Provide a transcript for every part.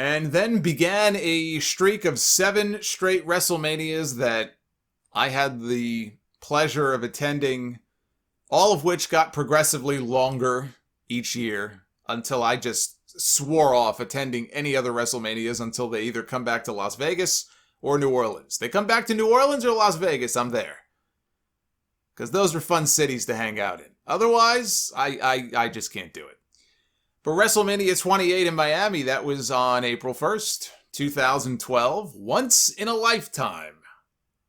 And then began a streak of 7 straight WrestleManias that I had the pleasure of attending, all of which got progressively longer each year until I just swore off attending any other WrestleManias until they either come back to Las Vegas or New Orleans. They come back to New Orleans or Las Vegas, I'm there. Because those are fun cities to hang out in. Otherwise, I just can't do it. But WrestleMania 28 in Miami, that was on April 1st, 2012. Once in a lifetime.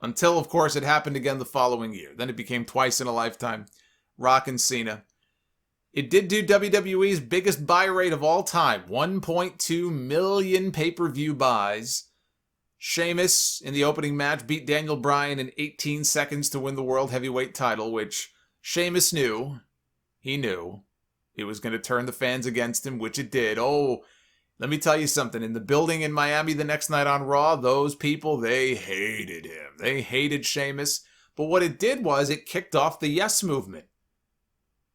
Until, of course, it happened again the following year. Then it became twice in a lifetime. Rock and Cena. It did do WWE's biggest buy rate of all time. 1.2 million pay-per-view buys. Sheamus, in the opening match, beat Daniel Bryan in 18 seconds to win the World Heavyweight title, which Sheamus knew. He knew it was going to turn the fans against him, which it did. Oh, let me tell you something. In the building in Miami the next night on Raw, those people, they hated him. They hated Sheamus. But what it did was it kicked off the Yes movement.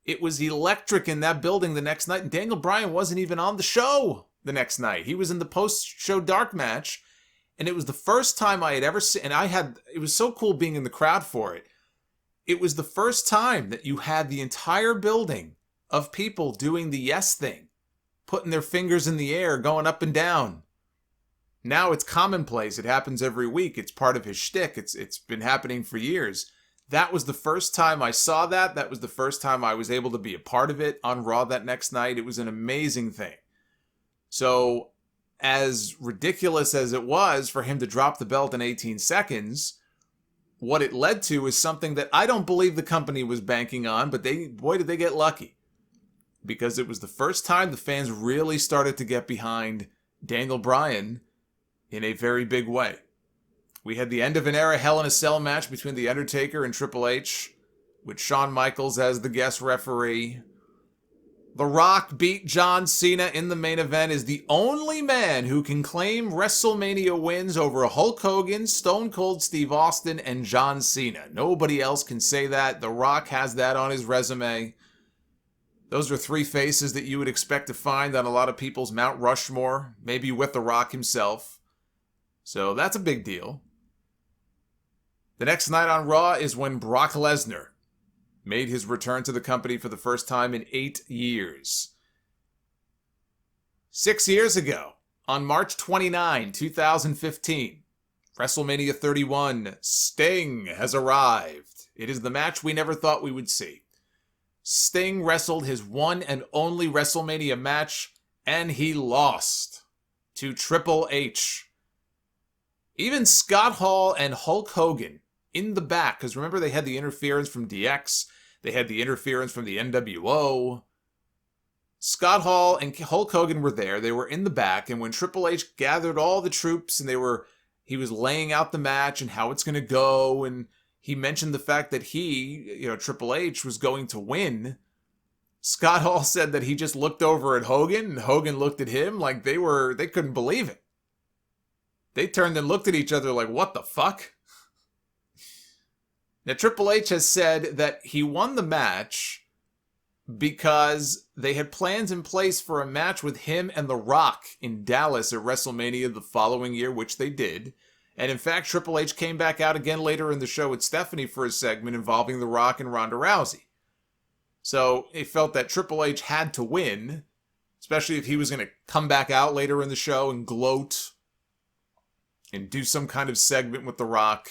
It was electric in that building the next night. And Daniel Bryan wasn't even on the show the next night. He was in the post-show dark match. And it was the first time I had ever seen, and it was so cool being in the crowd for it. It was the first time that you had the entire building of people doing the yes thing, putting their fingers in the air, going up and down. Now it's commonplace. It happens every week. It's part of his shtick. It's been happening for years. That was the first time I saw that. That was the first time I was able to be a part of it on Raw that next night. It was an amazing thing. So, as ridiculous as it was for him to drop the belt in 18 seconds, what it led to is something that I don't believe the company was banking on, but boy, did they get lucky. Because it was the first time the fans really started to get behind Daniel Bryan in a very big way. We had the end of an era Hell in a Cell match between The Undertaker and Triple H, with Shawn Michaels as the guest referee. The Rock beat John Cena in the main event, is the only man who can claim WrestleMania wins over Hulk Hogan, Stone Cold Steve Austin, and John Cena. Nobody else can say that. The Rock has that on his resume. Those are 3 faces that you would expect to find on a lot of people's Mount Rushmore, maybe with The Rock himself. So that's a big deal. The next night on Raw is when Brock Lesnar made his return to the company for the first time in 8 years. 6 years ago, on March 29, 2015, WrestleMania 31, Sting has arrived. It is the match we never thought we would see. Sting wrestled his one and only WrestleMania match, and he lost to Triple H. Even Scott Hall and Hulk Hogan in the back, because remember they had the interference from DX, they had the interference from the NWO. Scott Hall and Hulk Hogan were there, they were in the back, and when Triple H gathered all the troops and he was laying out the match and how it's going to go, and he mentioned the fact that Triple H was going to win. Scott Hall said that he just looked over at Hogan, and Hogan looked at him like they couldn't believe it. They turned and looked at each other like, what the fuck? Now, Triple H has said that he won the match because they had plans in place for a match with him and The Rock in Dallas at WrestleMania the following year, which they did. And in fact, Triple H came back out again later in the show with Stephanie for a segment involving The Rock and Ronda Rousey. So he felt that Triple H had to win, especially if he was going to come back out later in the show and gloat and do some kind of segment with The Rock.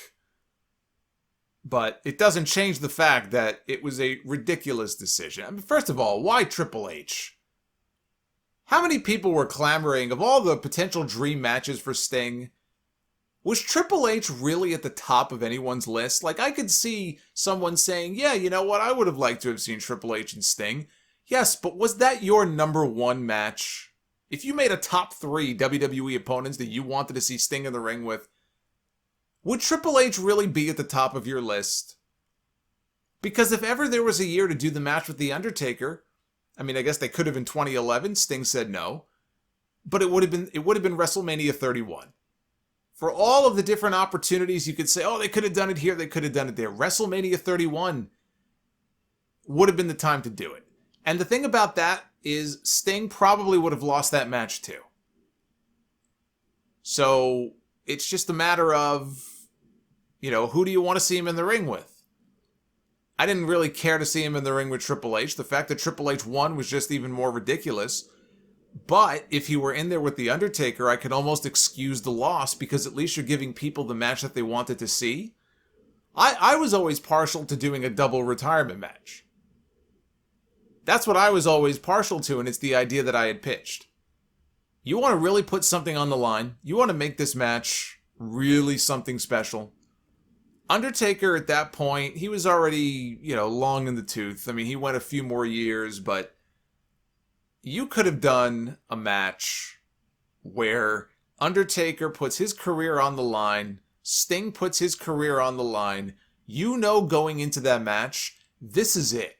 But it doesn't change the fact that it was a ridiculous decision. I mean, first of all, why Triple H? How many people were clamoring, of all the potential dream matches for Sting, was Triple H really at the top of anyone's list? Like, I could see someone saying, yeah, you know what, I would have liked to have seen Triple H and Sting. Yes, but was that your number 1 match? If you made a top 3 WWE opponents that you wanted to see Sting in the ring with, would Triple H really be at the top of your list? Because if ever there was a year to do the match with The Undertaker, I mean, I guess they could have in 2011, Sting said no, but it would have been WrestleMania 31. For all of the different opportunities, you could say, oh, they could have done it here, they could have done it there. WrestleMania 31 would have been the time to do it. And the thing about that is Sting probably would have lost that match too. So it's just a matter of, who do you want to see him in the ring with? I didn't really care to see him in the ring with Triple H. The fact that Triple H won was just even more ridiculous. But if he were in there with The Undertaker, I could almost excuse the loss because at least you're giving people the match that they wanted to see. I was always partial to doing a double retirement match. That's what I was always partial to, and it's the idea that I had pitched. You want to really put something on the line. You want to make this match really something special. Undertaker at that point, he was already, long in the tooth. I mean, he went a few more years, but you could have done a match where Undertaker puts his career on the line, Sting puts his career on the line. Going into that match, this is it.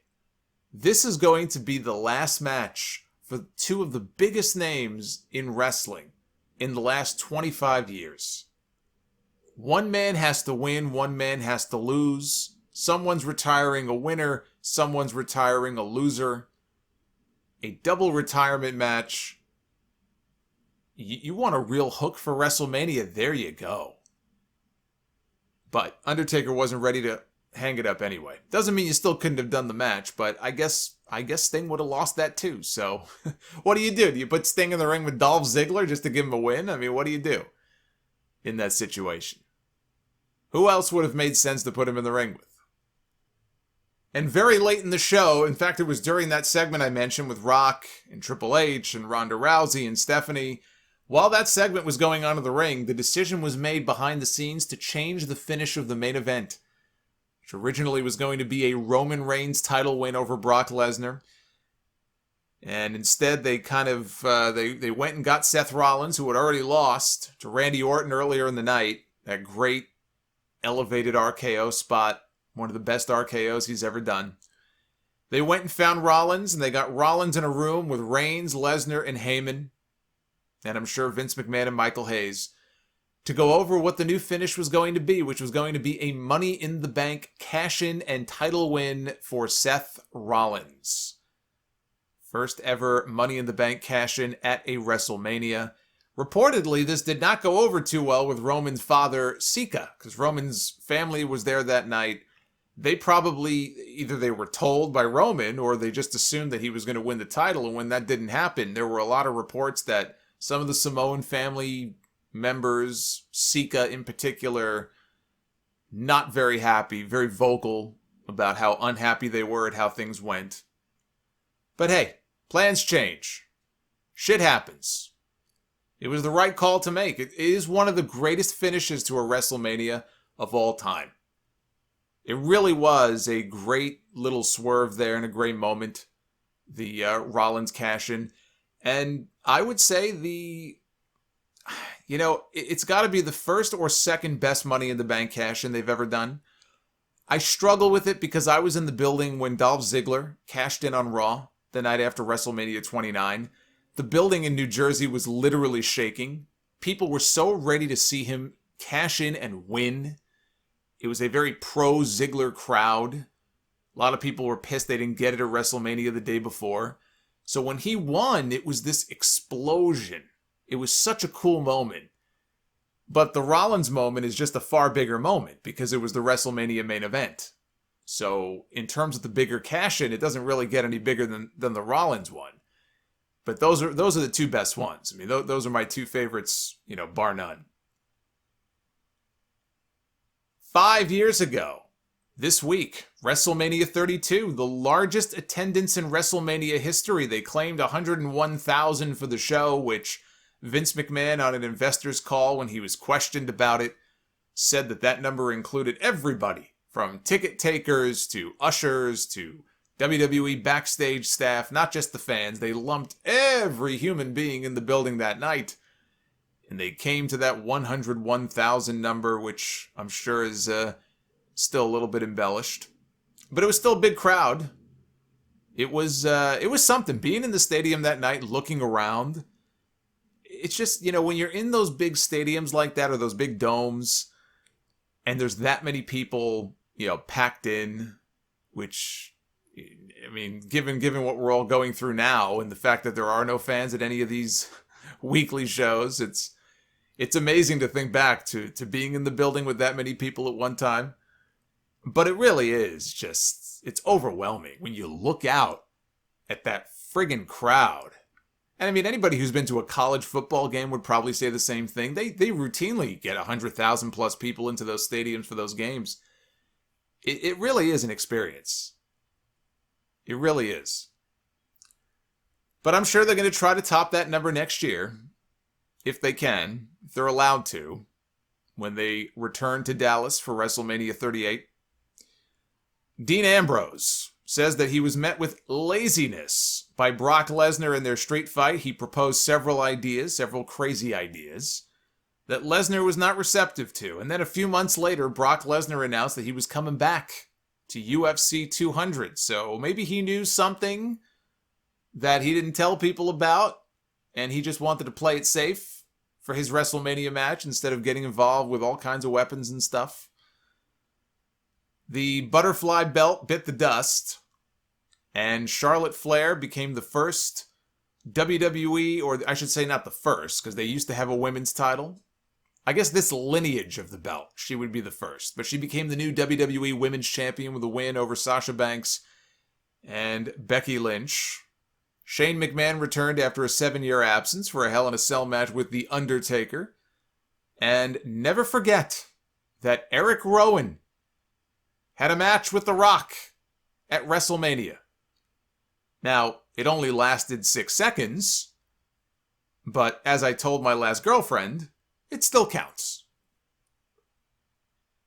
This is going to be the last match for two of the biggest names in wrestling in the last 25 years. One man has to win, one man has to lose. Someone's retiring a winner, someone's retiring a loser. A double retirement match. You want a real hook for WrestleMania? There you go. But Undertaker wasn't ready to hang it up anyway. Doesn't mean you still couldn't have done the match, but I guess Sting would have lost that too. So what do? Do you put Sting in the ring with Dolph Ziggler just to give him a win? I mean, what do you do in that situation? Who else would have made sense to put him in the ring with? And very late in the show, in fact, it was during that segment I mentioned with Rock and Triple H and Ronda Rousey and Stephanie, while that segment was going on in the ring, the decision was made behind the scenes to change the finish of the main event, which originally was going to be a Roman Reigns title win over Brock Lesnar. And instead, they kind of, they went and got Seth Rollins, who had already lost to Randy Orton earlier in the night, that great elevated RKO spot. One of the best RKOs he's ever done. They went and found Rollins, and they got Rollins in a room with Reigns, Lesnar, and Heyman, and I'm sure Vince McMahon and Michael Hayes, to go over what the new finish was going to be, which was going to be a Money in the Bank cash-in and title win for Seth Rollins. First ever Money in the Bank cash-in at a WrestleMania. Reportedly, this did not go over too well with Roman's father, Sika, because Roman's family was there that night. They probably, either they were told by Roman or they just assumed that he was going to win the title. And when that didn't happen, there were a lot of reports that some of the Samoan family members, Sika in particular, not very happy, very vocal about how unhappy they were at how things went. But hey, plans change. Shit happens. It was the right call to make. It is one of the greatest finishes to a WrestleMania of all time. It really was a great little swerve there and a great moment. The Rollins cash-in. And I would say it's got to be the first or second best Money in the Bank cash-in they've ever done. I struggle with it because I was in the building when Dolph Ziggler cashed in on Raw the night after WrestleMania 29. The building in New Jersey was literally shaking. People were so ready to see him cash in and win. It was a very pro-Ziggler crowd. A lot of people were pissed they didn't get it at WrestleMania the day before. So when he won, it was this explosion. It was such a cool moment. But the Rollins moment is just a far bigger moment because it was the WrestleMania main event. So in terms of the bigger cash-in, it doesn't really get any bigger than the Rollins one. But those are the two best ones. I mean, those are my two favorites, bar none. 5 years ago, this week, WrestleMania 32, the largest attendance in WrestleMania history. They claimed 101,000 for the show, which Vince McMahon, on an investor's call when he was questioned about it, said that number included everybody, from ticket takers to ushers to WWE backstage staff, not just the fans. They lumped every human being in the building that night. And they came to that 101,000 number, which I'm sure is still a little bit embellished. But it was still a big crowd. It was something. Being in the stadium that night, looking around. It's just, when you're in those big stadiums like that, or those big domes, and there's that many people, packed in, which, I mean, given what we're all going through now, and the fact that there are no fans at any of these weekly shows, it's It's amazing to think back to being in the building with that many people at one time. But it really is just, it's overwhelming when you look out at that friggin' crowd. And I mean, anybody who's been to a college football game would probably say the same thing. They routinely get 100,000 plus people into those stadiums for those games. It really is an experience. It really is. But I'm sure they're going to try to top that number next year, if they can, if they're allowed to, when they return to Dallas for WrestleMania 38. Dean Ambrose says that he was met with laziness by Brock Lesnar in their street fight. He proposed several ideas, several crazy ideas, that Lesnar was not receptive to. And then a few months later, Brock Lesnar announced that he was coming back to UFC 200. So maybe he knew something that he didn't tell people about, and he just wanted to play it safe for his WrestleMania match instead of getting involved with all kinds of weapons and stuff. The butterfly belt bit the dust, and Charlotte Flair became the first WWE, or I should say not the first, because they used to have a women's title. I guess this lineage of the belt, she would be the first. But she became the new WWE Women's Champion with a win over Sasha Banks and Becky Lynch. Shane McMahon returned after a 7-year absence for a Hell in a Cell match with The Undertaker. And never forget that Eric Rowan had a match with The Rock at WrestleMania. Now, it only lasted 6 seconds, but as I told my last girlfriend, it still counts.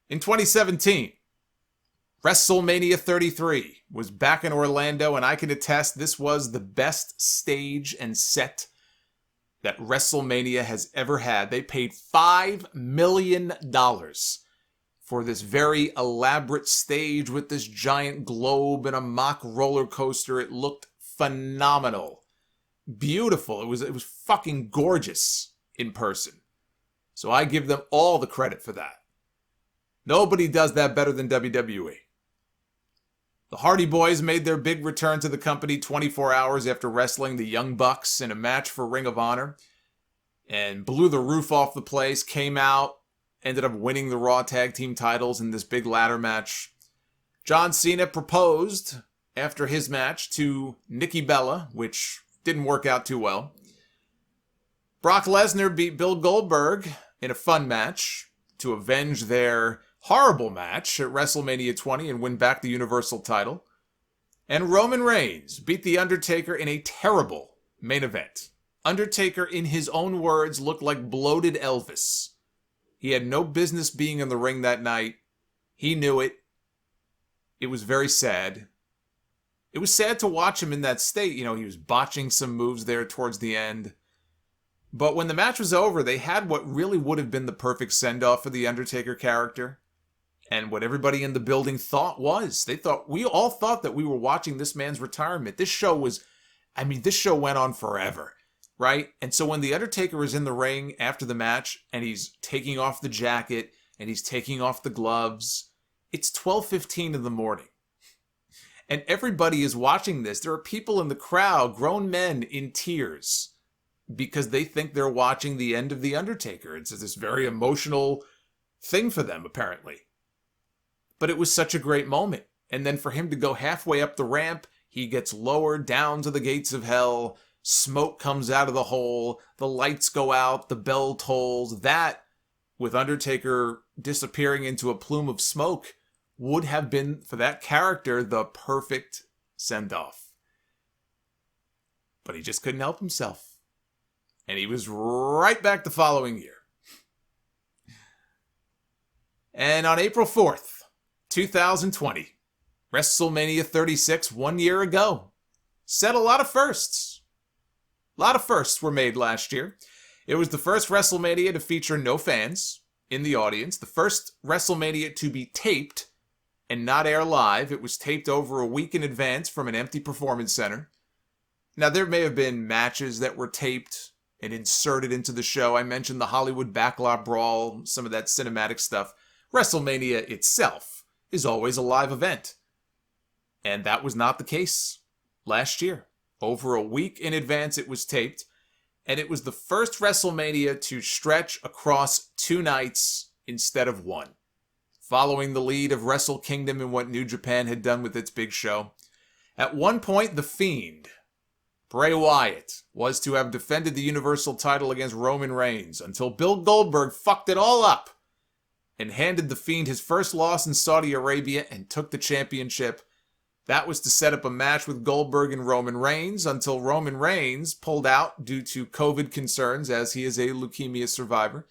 In 2017, WrestleMania 33 was back in Orlando, and I can attest this was the best stage and set that WrestleMania has ever had. They paid $5 million for this very elaborate stage with this giant globe and a mock roller coaster. It looked phenomenal. Beautiful. It was fucking gorgeous in person. So I give them all the credit for that. Nobody does that better than WWE. The Hardy Boys made their big return to the company 24 hours after wrestling the Young Bucks in a match for Ring of Honor and blew the roof off the place, came out, ended up winning the Raw Tag Team titles in this big ladder match. John Cena proposed after his match to Nikki Bella, which didn't work out too well. Brock Lesnar beat Bill Goldberg in a fun match to avenge their horrible match at WrestleMania 20 and win back the Universal title. And Roman Reigns beat The Undertaker in a terrible main event. Undertaker, in his own words, looked like bloated Elvis. He had no business being in the ring that night. He knew it. It was very sad. It was sad to watch him in that state. You know, he was botching some moves there towards the end. But when the match was over, they had what really would have been the perfect send-off for the Undertaker character. And what everybody in the building thought was, we all thought that we were watching this man's retirement. This show went on forever, right? And so when the Undertaker is in the ring after the match, and he's taking off the jacket, and he's taking off the gloves, it's 12:15 in the morning. And everybody is watching this. There are people in the crowd, grown men in tears, because they think they're watching the end of The Undertaker. It's this very emotional thing for them, apparently. But it was such a great moment. And then for him to go halfway up the ramp, he gets lowered down to the gates of hell. Smoke comes out of the hole. The lights go out. The bell tolls. That, with Undertaker disappearing into a plume of smoke, would have been, for that character, the perfect send-off. But he just couldn't help himself. And he was right back the following year. And on April 4th, 2020, WrestleMania 36, 1 year ago, set a lot of firsts. A lot of firsts were made last year. It was the first WrestleMania to feature no fans in the audience. The first WrestleMania to be taped and not air live. It was taped over a week in advance from an empty performance center. Now, there may have been matches that were taped and inserted into the show. I mentioned the Hollywood Backlot Brawl, some of that cinematic stuff. WrestleMania itself is always a live event. And that was not the case last year. Over a week in advance it was taped. And it was the first WrestleMania to stretch across 2 nights instead of 1, following the lead of Wrestle Kingdom and what New Japan had done with its big show. At one point, The Fiend, Bray Wyatt, was to have defended the Universal title against Roman Reigns until Bill Goldberg fucked it all up and handed The Fiend his first loss in Saudi Arabia and took the championship. That was to set up a match with Goldberg and Roman Reigns until Roman Reigns pulled out due to COVID concerns, as he is a leukemia survivor.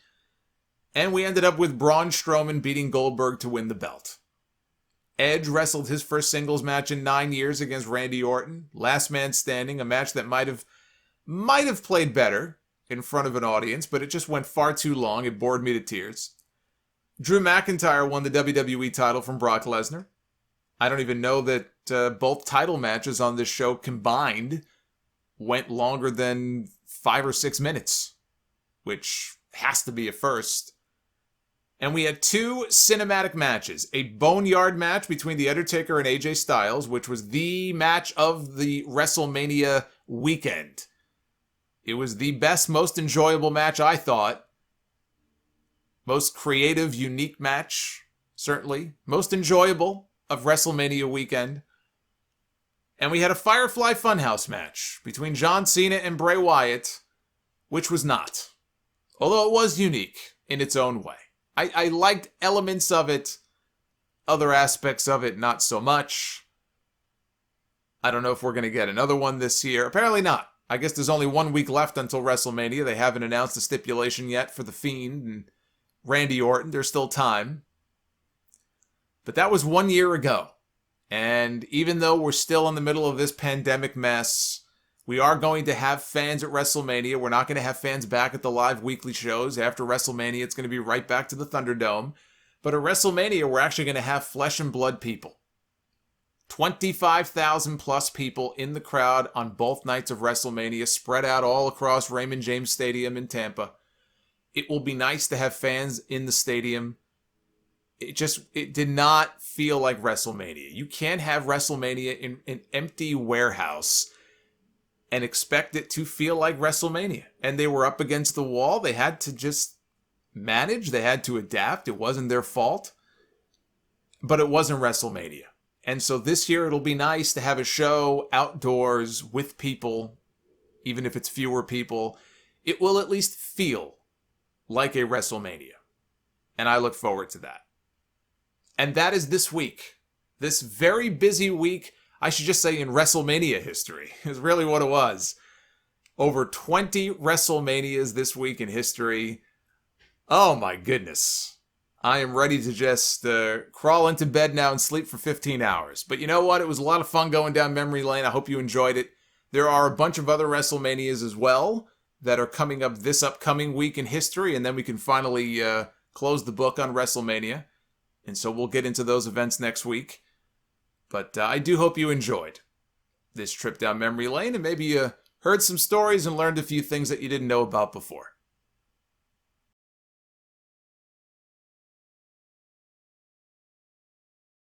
And we ended up with Braun Strowman beating Goldberg to win the belt. Edge wrestled his first singles match in 9 years against Randy Orton. Last man standing, a match that might have played better in front of an audience, but it just went far too long. It bored me to tears. Drew McIntyre won the WWE title from Brock Lesnar. I don't even know that both title matches on this show combined went longer than 5 or 6 minutes, which has to be a first. And we had 2 cinematic matches. A Boneyard match between The Undertaker and AJ Styles, which was the match of the WrestleMania weekend. It was the best, most enjoyable match, I thought. Most creative, unique match, certainly. Most enjoyable of WrestleMania weekend. And we had a Firefly Funhouse match between John Cena and Bray Wyatt, which was not. Although it was unique in its own way. I liked elements of it, other aspects of it not so much. I don't know if we're going to get another one this year. Apparently not. I guess there's only 1 week left until WrestleMania. They haven't announced a stipulation yet for The Fiend and Randy Orton. There's still time. But that was 1 year ago. And even though we're still in the middle of this pandemic mess, we are going to have fans at WrestleMania. We're not going to have fans back at the live weekly shows. After WrestleMania, it's going to be right back to the Thunderdome. But at WrestleMania, we're actually going to have flesh and blood people. 25,000 plus people in the crowd on both nights of WrestleMania, spread out all across Raymond James Stadium in Tampa. It will be nice to have fans in the stadium. It did not feel like WrestleMania. You can't have WrestleMania in an empty warehouse and expect it to feel like WrestleMania. And they were up against the wall. They had to just manage. They had to adapt. It wasn't their fault. But it wasn't WrestleMania. And so this year it'll be nice to have a show outdoors with people, even if it's fewer people. It will at least feel like a WrestleMania. And I look forward to that. And that is this week. This very busy week, I should just say in WrestleMania history, is really what it was. Over 20 WrestleManias this week in history. Oh my goodness. I am ready to just crawl into bed now and sleep for 15 hours. But you know what? It was a lot of fun going down memory lane. I hope you enjoyed it. There are a bunch of other WrestleManias as well that are coming up this upcoming week in history, and then we can finally close the book on WrestleMania. And so we'll get into those events next week. But I do hope you enjoyed this trip down memory lane, and maybe you heard some stories and learned a few things that you didn't know about before.